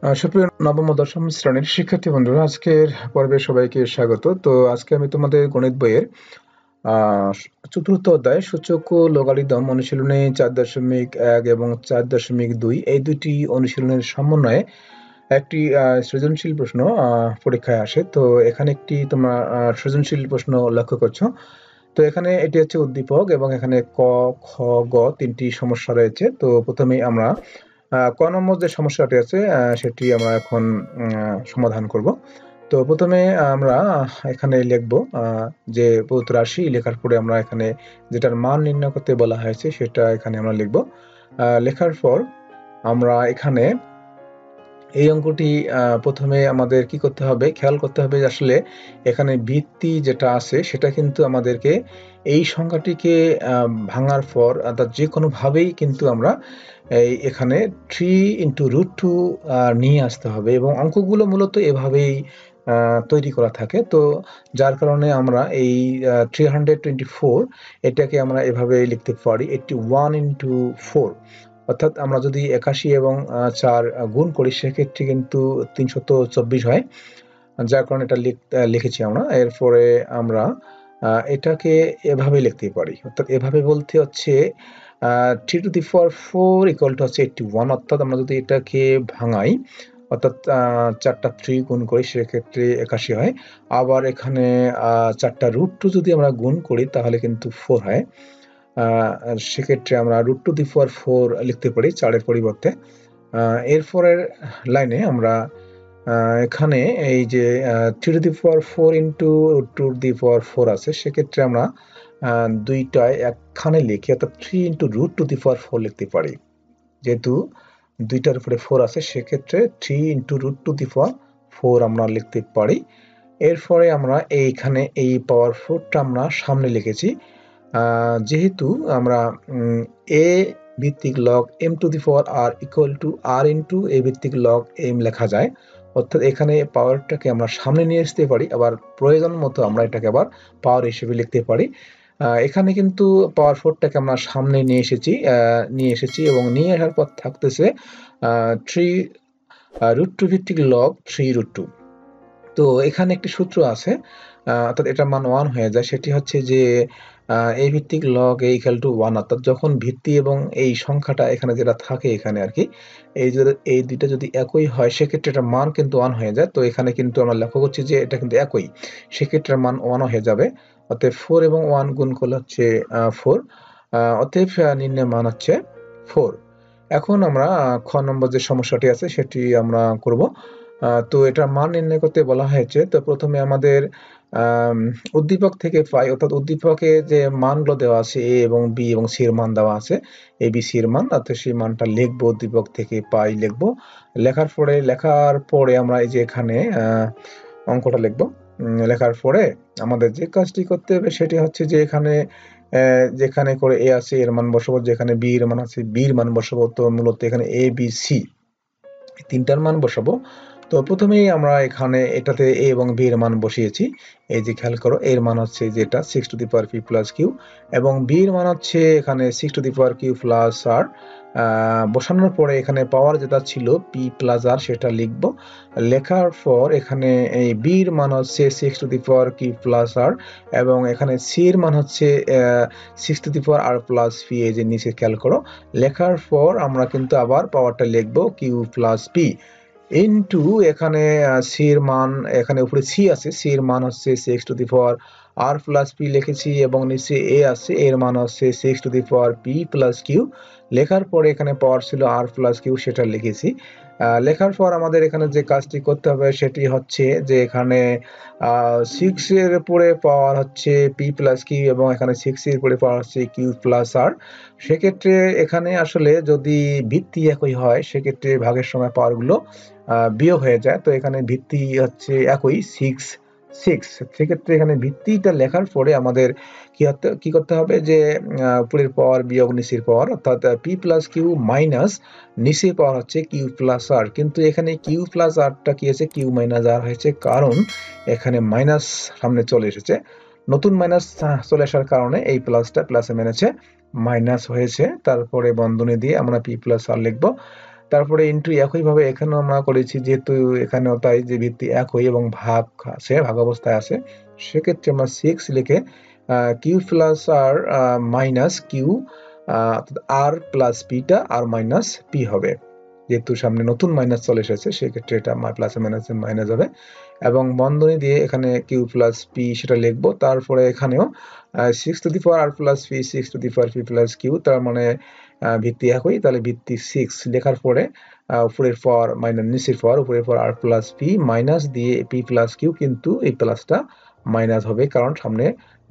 সুপ্রিয় নবম ও দশম শ্রেণীর শিক্ষার্থী বন্ধুরা, আজকের পর্বে সবাইকে স্বাগত। তো আজকে আমি তোমাদের গণিত বইয়ের চতুর্থ অধ্যায় সূচক ও লগারিদম অনুশীলনী 4.1 এবং 4.2 এই দুটি অনুশীলনের সমন্বয়ে একটি সৃজনশীল প্রশ্ন পরীক্ষায় আসে। তো এখানে একটি তোমরা সৃজনশীল প্রশ্ন লক্ষ্য করছো। তো এখানে এটি হচ্ছে উদ্দীপক এবং এখানে ক, খ, গ তিনটি সমস্যা রয়েছে। তো প্রথমেই আমরা ক নম্বর যে সমস্যাটি আছে সেটি আমরা এখন সমাধান করব। তো প্রথমে আমরা এখানে লিখব যে প্রদত্ত রাশি, লেখার পরে আমরা এখানে যেটার মান নির্ণয় করতে বলা হয়েছে সেটা এখানে আমরা লিখব। লেখার পর আমরা এখানে এই অঙ্কটি প্রথমে আমাদের কি করতে হবে, খেয়াল করতে হবে আসলে এখানে ভিত্তি যেটা আছে সেটা কিন্তু আমাদেরকে এই সংখ্যাটিকে ভাঙার পর অর্থাৎ যে কোনোভাবেই কিন্তু আমরা এখানে 3 × √2 নিয়ে আসতে হবে এবং অঙ্কগুলো মূলত এভাবেই তৈরি করা থাকে। তো যার কারণে আমরা এই 324 এটাকে আমরা এভাবে লিখতে পারি 81 × 4, অর্থাৎ আমরা যদি 81 এবং 4 গুণ করি সেক্ষেত্রে কিন্তু 324 হয়, যার কারণে এটা লিখেছি আমরা। এরপরে আমরা এটাকে এভাবে লিখতে পারি, অর্থাৎ এভাবে বলতে হচ্ছে 3⁴ = হচ্ছে 81, অর্থাৎ আমরা যদি এটাকে ভাঙাই অর্থাৎ 4টা 3 গুণ করি সেক্ষেত্রে 81 হয়। আবার এখানে 4টা √2 যদি আমরা গুণ করি তাহলে কিন্তু 4 হয়। সেক্ষেত্রে আমরা √2⁴ লিখতে পারি 4-এর পরিবর্তে। এরপরের লাইনে আমরা এখানে এই যে 3⁴ × √2⁴ আছে, সেক্ষেত্রে আমরা দুইটায় একখানে লিখি অর্থাৎ 3 × √2⁴ লিখতে পারি। যেহেতু দুইটার উপরে 4 আছে সেক্ষেত্রে 3 × √2⁴ আমরা লিখতে পারি। এরপরে আমরা এইখানে এই পাওয়ার 4টা আমরা সামনে লিখেছি। যেহেতু আমরা a ভিত্তিক লগ m⁴ r × a ভিত্তিক লগ m লেখা যায়, অর্থাৎ এখানে পাওয়ারটাকে আমরা সামনে নিয়ে আসতে পারি, আবার প্রয়োজন মতো আমরা এটাকে আবার পাওয়ার হিসেবে লিখতে পারি। এখানে কিন্তু পাওয়ার 4টাকে আমরা সামনে নিয়ে এসেছি এবং নিয়ে আসার পর থাকতেছে 3 √2 ভিত্তিক লগ 3√2। তো এখানে একটি সূত্র আছে, অর্থাৎ এটার মান 1 হয়ে যায়। সেটি হচ্ছে যে a ভিত্তিক লগ a = 1, অর্থাৎ যখন ভিত্তি এবং এই সংখ্যাটা এখানে যেটা থাকে এখানে আর কি এই দুইটা যদি একই হয় সেক্ষেত্রে এটার মান কিন্তু 1 হয়ে যায়। তো এখানে কিন্তু আমরা লক্ষ্য করছি যে এটা কিন্তু একই, সেক্ষেত্রে মান 1 হয়ে যাবে। অতএব 4 এবং 1 গুণ করলে হচ্ছে 4, অতএব নির্ণয় মান হচ্ছে 4। এখন আমরা খ নম্বর যে সমস্যাটি আছে সেটি আমরা করব। তো এটার মান নির্ণয় করতে বলা হয়েছে। তো প্রথমে আমাদের উদ্দীপক থেকে পাই, অর্থাৎ উদ্দীপকে যে মানগুলো দেওয়া আছে a এবং b এবং c এর মান দেওয়া আছে, a b c এর মান, অর্থাৎ সেই মানটা লিখবো, উদ্দীপক থেকে পাই লিখবো। লেখার পরে আমরা এই যে এখানে অঙ্কটা লিখবো। লেখার পরে আমাদের যে কাজটি করতে হবে সেটি হচ্ছে যে এখানে যেখানে করে a আছে এর মান বসাবো, যেখানে b এর মান আছে b এর মান বসাবো। তো মূলত এখানে a b c তিনটার মান বসাবো। তো প্রথমেই আমরা এখানে এটাতে a এবং b এর মান বসিয়েছি। এই যে খেয়াল করো, এর মান হচ্ছে যেটা 6p + q এবং b এর মান হচ্ছে এখানে 6p + r। বসানোর পরে এখানে পাওয়ার যেটা ছিল p + r সেটা লিখবো। লেখার পর এখানে এই b এর মান হচ্ছে 6p + r এবং এখানে c এর মান হচ্ছে 6r + p। এই যে নিচে খেয়াল করো, লেখার পর আমরা কিন্তু আবার পাওয়ারটা লিখবো q + p ইনটু এখানে c এর মান, এখানে উপরে c আছে, c এর মান হচ্ছে 6r + p লিখেছি এবং নিচে a আছে, এর মান হচ্ছে 6p + q। লেখার পরে এখানে পাওয়ার ছিল r + q, সেটা লিখেছি। লেখার পর আমাদের এখানে যে কাজটি করতে হবে সেটি হচ্ছে যে এখানে 6 এর উপরে পাওয়ার হচ্ছে p + q এবং এখানে 6 এর উপরে পাওয়ার হচ্ছে q + r। সেক্ষেত্রে এখানে আসলে যদি ভিত্তি একই হয় সেক্ষেত্রে ভাগের সময় পাওয়ারগুলো বিয়োগ হয়ে যায়। তো এখানে ভিত্তি হচ্ছে একই 6, সেক্ষেত্রে এখানে ভিত্তিটা লেখার পরে আমাদের কি করতে হবে যে উপরের পাওয়ার বিয়োগ নিচের পাওয়ার, অর্থাৎ p + q মাইনাস নিচের পাওয়ার হচ্ছে q + r। কিন্তু এখানে q + rটা কি আছে, q - r হয়েছে, কারণ এখানে মাইনাস সামনে চলে এসেছে। নতুন মাইনাস চলে আসার কারণে এই প্লাসটা প্লাসে মেনেছে মাইনাস হয়েছে। তারপরে বন্ধনী দিয়ে আমরা p + r লিখবো। তারপরে ইনটু একইভাবে এখানেও আমরা করেছি, যেহেতু এখানেও তাই যে ভিত্তি একই এবং ভাগ আছে, ভাগ অবস্থায় আছে, সেক্ষেত্রে আমরা 6 লিখে কিউ প্লাস আর মাইনাস কিউ আর প্লাস পিটা আর মাইনাস পি হবে, যেহেতু সামনে নতুন মাইনাস চলে এসেছে সেক্ষেত্রে এটা প্লাস মাইনাস মাইনাস হবে, এবং বন্ধনী দিয়ে এখানে কিউ প্লাস পি সেটা লিখবো। তারপরে এখানেও 6 to the power R plus P 6 to the power P plus Q, তার মানে ভিত্তি একই, তাহলে ভিত্তি 6 লেখার পরে উপরের পর মাইনাস নিচের পর উপরের পর আর প্লাস পি মাইনাস দিয়ে পি প্লাস কিউ, কিন্তু এই প্লাসটা মাইনাস হবে কারণ সামনে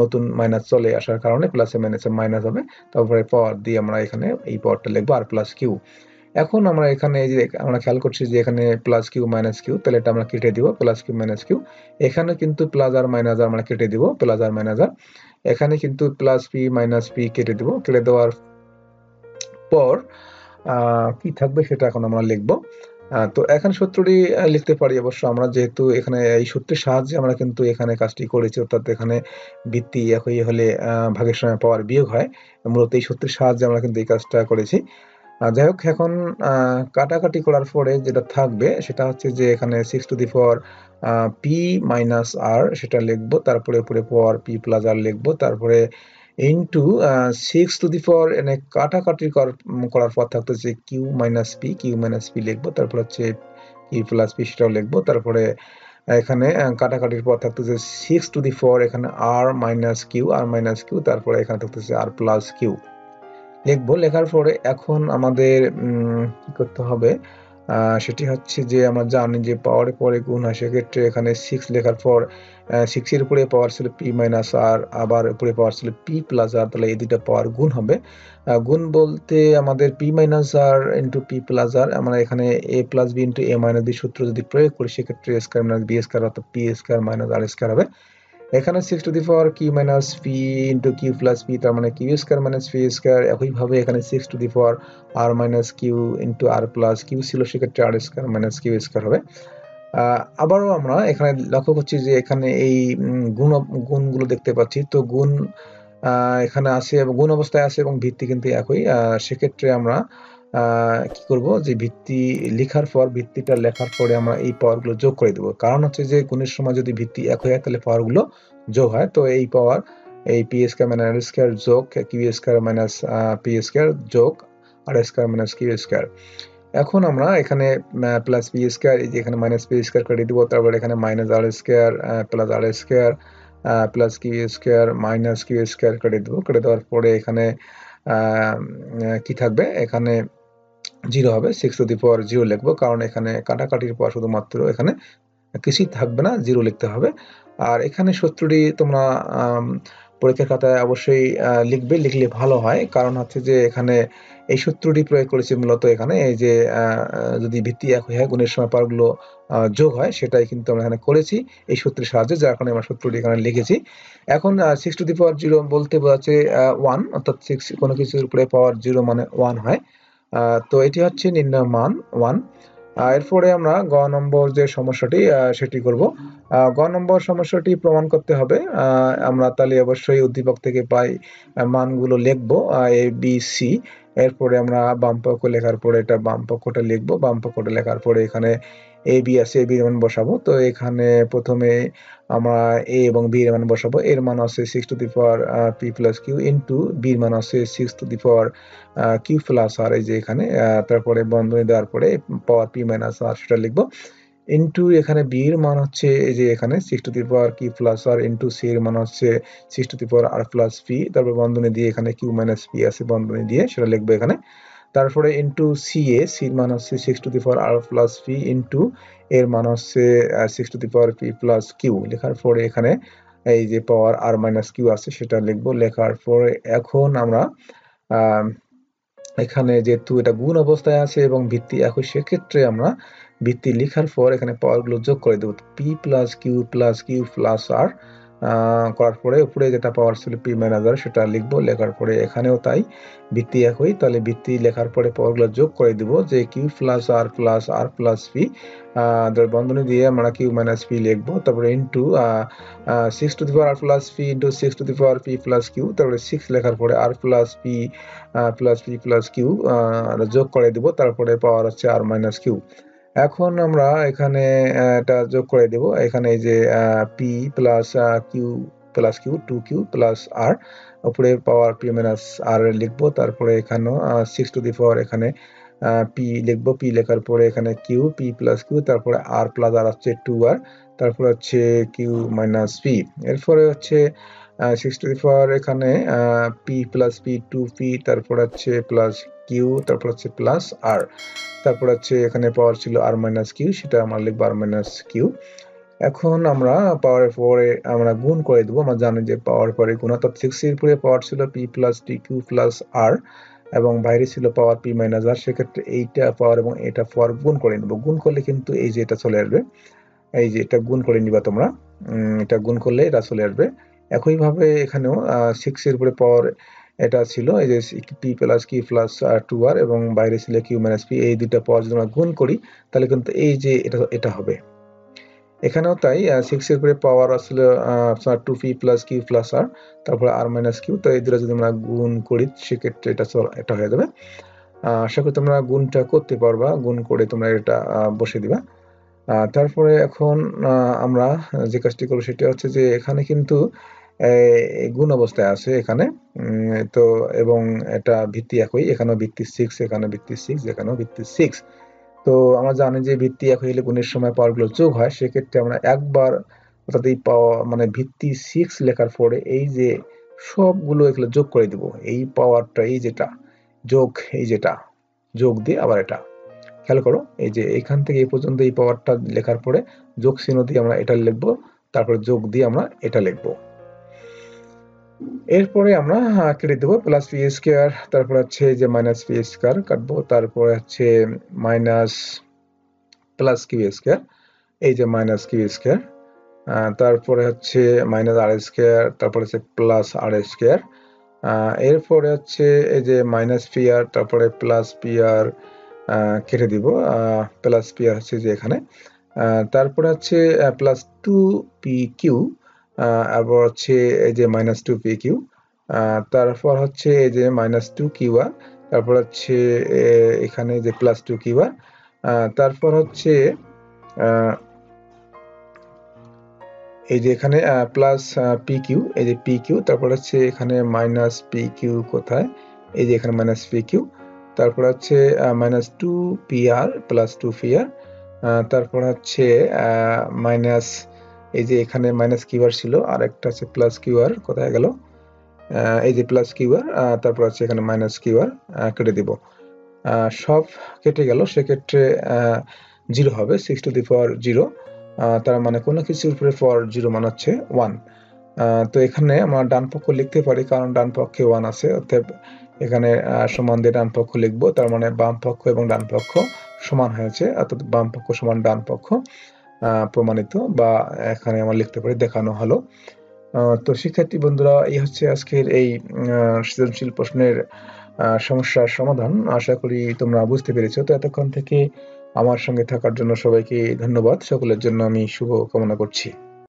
নতুন মাইনাস চলে আসার কারণে প্লাসে মাইনাসে মাইনাস হবে। তারপরে পাওয়ার দিয়ে আমরা এখানে এই পাওয়ারটা লিখবো আর প্লাস কিউ। এখন আমরা এখানে এই যে আমরা খেয়াল করছি যে এখানে প্লাস কিউ মাইনাস কিউ, তাহলে এটা আমরা কেটে দিব প্লাস কিউ মাইনাস কিউ। এখানে কিন্তু প্লাস আর মাইনাস আর আমরা কেটে দিব প্লাস আর মাইনাস আর। এখানে কিন্তু প্লাস পি মাইনাস পি কেটে দিব। কেটে দেওয়ার পর কি থাকবে সেটা এখন আমরা লিখবো। তো এখানে সূত্রটি লিখতে পারি অবশ্য আমরা, যেহেতু এখানে এই সূত্রের সাহায্যে আমরা কিন্তু এখানে কাজটি করেছি, অর্থাৎ এখানে ভিত্তি একই হলে ভাগের সময় পাওয়ার বিয়োগ হয়, মূলত এই সূত্রের সাহায্যে আমরা কিন্তু এই কাজটা করেছি। যাই হোক, এখন কাটাকাটি করার পরে যেটা থাকবে সেটা হচ্ছে যে এখানে 6 to the power p minus r সেটা লিখবো, তারপরে উপরে পাওয়ার পি প্লাস আর লিখবো, তারপরে ইনটু 6 টু দি পাওয়ার এনে কাটাকাটি করার পর থাকতেছে কিউ মাইনাস পি লিখবো, তারপর হচ্ছে কিউ প্লাস পি সেটাও লিখবো, তারপরে এখানে কাটাকাটির পর থাকতেছে 6 টু দি পাওয়ার এখানে আর মাইনাস কিউ, তারপরে এখানে থাকতেছে আর প্লাস কিউ লিখবো। লেখার পরে এখন আমাদের কি করতে হবে সেটি হচ্ছে যে আমরা জানি যে পাওয়ারের পরে গুণ হয়, সেক্ষেত্রে এখানে 6 লেখার পর 6 এর উপরে পাওয়ার ছিল পি মাইনাস আর, আবার উপরে পাওয়ার ছিল পি প্লাস আর, তাহলে এই দুটো পাওয়ার গুণ হবে। গুণ বলতে আমাদের P minus R into P plus R, আমরা এখানে A plus B into A minus B সূত্র যদি প্রয়োগ করি সেক্ষেত্রে A square minus B square অর্থাৎ পি স্কয়ার মাইনাস আর স্কয়ার হবে। এখানে 6 to the power Q minus P into Q plus P, তার মানে Q square minus P square. একইভাবে এখানে 6 to the power R minus Q into R plus Q ছিল, সেক্ষেত্রে আর square minus Q square হবে। আবারও আমরা এখানে লক্ষ্য করছি যে এখানে এই গুণগুলো দেখতে পাচ্ছি, তো গুণ এখানে আছে এবং গুণ অবস্থায় আছে এবং ভিত্তি কিন্তু একই। সেক্ষেত্রে আমরা কি করব যে ভিত্তি লেখার পর ভিত্তিটা লেখার পরে আমরা এই পাওয়ারগুলো যোগ করে দেব, কারণ হচ্ছে যে গুণের সময় যদি ভিত্তি একই হয় তাহলে পাওয়ারগুলো যোগ হয়। তো এই পাওয়ার এই পি স্কয়ার মাইনাস আর স্কয়ার যোগ Q square minus P square যোগ R square minus Q square. এখন আমরা এখানে প্লাস পি স্কয়ার, এই যে এখানে মাইনাস পি স্কয়ার কেটে দিব, তারপর এখানে মাইনাস আর square plus r square plus q square minus Q square কেটে দেব। কেটে দেওয়ার পরে এখানে কি থাকবে, এখানে 0 হবে। 6 টু দি পাওয়ার 0 লিখবো, কারণ এখানে কাটাকাটির পর শুধুমাত্র এখানে কিছুই থাকবে না, 0 লিখতে হবে। আর এখানে সূত্রটি তোমরা পরীক্ষার খাতায় অবশ্যই লিখবে, লিখলে ভালো হয়, কারণ হচ্ছে যে এখানে এই সূত্রটি প্রয়োগ করেছি মূলত এখানে, এই যে যদি ভিত্তি একই হয় গুণের সময় পাওয়ারগুলো যোগ হয়, সেটাই কিন্তু আমরা এখানে করেছি এই সূত্রের সাহায্যে, যার কারণে আমরা সূত্রটি এখানে লিখেছি। এখন 6 টু দি পাওয়ার 0 বলতে বোঝাচ্ছে 1, অর্থাৎ 6 কোনো কিছুর উপরে পাওয়ার 0 মানে 1 হয়। তো এটি হচ্ছে নির্ণয় মান 1। এরপরে আমরা গ নম্বর যে সমস্যাটি সেটি করব। গ নম্বর সমস্যাটি প্রমাণ করতে হবে। আমরা তাহলে অবশ্যই উদ্দীপক থেকে পাই মানগুলো লিখবো এ বি সি, এরপরে আমরা বাম পক্ষ লেখার পরে এটা বাম পক্ষটা লিখবো, বাম পক্ষটা লেখার পরে এখানে এ বি আছে, এ বি এর মান বসাবো। তো এখানে প্রথমে আমরা এ এবং বি এর মান বসাবো। এর মান আছে 6 to the power P plus q into b এর মান আছে 6 to the power Q plus r, এই যে এখানে তারপরে বন্ধনী দেওয়ার পরে পাওয়ার পি মাইনাস আর সেটা লিখবো, ইন্টু এখানে বি এর মান হচ্ছে এই যে এখানে 6 to the power Q plus R into C এর মান হচ্ছে 6 to the power R plus P, তারপর বন্ধনী দিয়ে এখানে কিউ মাইনাস পি আছে বন্ধনী দিয়ে সেটা লিখবো এখানে, তারপরে ইন্টু সি এর মান হচ্ছে 6 to the power R plus P into এর মান হচ্ছে 6 to the power P plus Q. লেখার পরে এখানে এই যে পাওয়ার আর মাইনাস কিউ আছে সেটা লিখবো। লেখার পরে এখন আমরা এখানে যেহেতু এটা গুণ অবস্থায় আছে এবং ভিত্তি একই, সেক্ষেত্রে আমরা ভিত্তি লেখার পর এখানে পাওয়ারগুলো যোগ করে দেব। P plus q plus q plus r করার পরে উপরে যেটা পাওয়ার ছিল পি মাইনাস আর সেটা লিখবো, লেখার পরে এখানেও তাই ভিত্তি একই, তাহলে ভিত্তি লেখার পরে পাওয়ারগুলো যোগ করে দিব, যে Q plus R plus P বন্ধনী দিয়ে আমরা কিউ মাইনাস পি লিখবো, তারপরে into 6 to the power R plus P into 6 to the power P plus Q, তারপরে 6 লেখার পরে R plus P plus Q যোগ করে দিব, তারপরে পাওয়ার হচ্ছে আর মাইনাস কিউ। এখন আমরা এখানে এটা যোগ করে দেব, এখানে এই যে p plus q 2q plus r, উপরে পাওয়ার পি মাইনাস আর লিখবো, তারপরে এখানেও 6 টু দি পাওয়ার এখানে পি লিখবো, পি লেখার পরে এখানে কিউ পি প্লাস কিউ, তারপরে আর প্লাস আর হচ্ছে 2r, তারপরে হচ্ছে কিউ মাইনাস পি। এরপরে হচ্ছে 6 টু দি পাওয়ার এখানে পি প্লাস পি 2p, তারপর হচ্ছে প্লাস কিউ, তারপর হচ্ছে প্লাস আর, তারপর হচ্ছে এখানে পাওয়ার ছিল আর মাইনাস কিউ, সেটা আমরা লিখবো আর মাইনাস কিউ। এখন আমরা পাওয়ারের পরে আমরা গুণ করে দেবো, আমরা জানি যে পাওয়ার পরে গুণ, অর্থাৎ 6 এর পরে পাওয়ার ছিল p plus t q plus r এবং বাইরে ছিল পাওয়ার পি মাইনাস আর, সেক্ষেত্রে এইটা পাওয়ার এবং এটা পাওয়ার গুণ করে নেব, গুণ করলে কিন্তু এই যে এটা চলে আসবে, এই যে এটা গুণ করে নিবা তোমরা, এটা গুণ করলে এটা চলে আসবে। একইভাবে এখানেও 6 এর উপরে পাওয়ার এটা ছিল এই যে p plus q plus 2r এবং বাইরে ছিল কিউ মাইনাস পি, এই দুটো পাওয়ার যদি আমরা গুণ করি তাহলে কিন্তু এই যে এটা হবে। এখানেও তাই 6 এর উপরে পাওয়ার আসলে 2p প্লাস কিউ প্লাস আর, তারপরে আর মাইনাস কিউ, তো এই দুটো যদি আমরা গুণ করি সেক্ষেত্রে এটা হয়ে যাবে। আশা করি তোমরা গুণটা করতে পারবা, গুণ করে তোমরা এটা বসে দিবা। তারপরে এখন আমরা যে কাজটি করব সেটা হচ্ছে যে এখানে কিন্তু গুণ অবস্থায় আছে এখানে, তো এবং এটা ভিত্তি একই, এখানেও ভিত্তি 6, এখানে ভিত্তি 6, এখানেও ভিত্তি 6। তো আমরা জানি যে ভিত্তি এক হইলে গুণের সময় পাওয়ারগুলো যোগ হয়, সেক্ষেত্রে আমরা একবার অর্থাৎ এই পাওয়ার মানে ভিত্তি 6 লেখার পরে এই যে সবগুলো এগুলো যোগ করে দিব, এই পাওয়ারটা এই যেটা যোগ, এই যেটা যোগ দিয়ে আবার এটা খেয়াল করো, এই যে এখান থেকে এই পর্যন্ত এই পাওয়ারটা লেখার পরে যোগ চিহ্ন দিয়ে আমরা এটা লিখবো, তারপরে যোগ দিয়ে আমরা এটা লিখবো। এরপরে আমরা কেটে দেবো প্লাস পি স্কয়ার, তারপর হচ্ছে যে মাইনাস পি স্কয়ার কাটবো, তারপরে হচ্ছে মাইনাস প্লাস কিউ স্কয়ার, এই যে মাইনাস কিউ স্কয়ার, তারপরে হচ্ছে মাইনাস আর স্কয়ার, তারপরে হচ্ছে প্লাস আর স্কয়ার, এরপরে হচ্ছে এই যে মাইনাস পি আর, তারপরে প্লাস পি আর কেটে দিব, প্লাস পি আর হচ্ছে যে এখানে, তারপরে হচ্ছে প্লাস 2পি কিউ, আবার হচ্ছে এই যে মাইনাস 2পি কিউ, তারপর হচ্ছে এই যে মাইনাস 2কিউ আর, তারপর হচ্ছে এখানে যে প্লাস 2কিউ আর, তারপর হচ্ছে এই যে এখানে প্লাস পি কিউ, এই যে পি কিউ, তারপর হচ্ছে এখানে মাইনাস পি কিউ কোথায়, এই যে এখানে মাইনাস পি কিউ, তারপর হচ্ছে মাইনাস 2পি আর প্লাস 2পি আর, তারপর হচ্ছে মাইনাস এই যে এখানে মাইনাস কিউ আর ছিল, আর একটা আছে প্লাস কিউ আর, কোথায় গেল, এই যে প্লাস কিউ আর, তারপর হচ্ছে এখানে মাইনাস কিউ আর, কেটে দিব, সব কেটে গেল, সেক্ষেত্রে 0 হবে, 6 টু দি পাওয়ার 0, তার মানে কোনো কিছুর উপরে পাওয়ার 0 মান হচ্ছে 1। তো এখানে আমরা ডান পক্ষ লিখতে পারি, কারণ ডান পক্ষে 1 আছে, অতএব এখানে সমান দিয়ে ডান পক্ষ লিখবো, তার মানে বাম পক্ষ এবং ডান পক্ষ সমান হয়েছে, অর্থাৎ বাম পক্ষ সমান ডান পক্ষ প্রমাণিত, বা এখানে আমরা লিখতে পারি দেখানো হলো। তো শিক্ষার্থী বন্ধুরা, এই হচ্ছে আজকের এই সৃজনশীল প্রশ্নের সমস্যার সমাধান। আশা করি তোমরা বুঝতে পেরেছো। তো এতক্ষণ থেকে আমার সঙ্গে থাকার জন্য সবাইকে ধন্যবাদ, সকলের জন্য আমি শুভ কামনা করছি।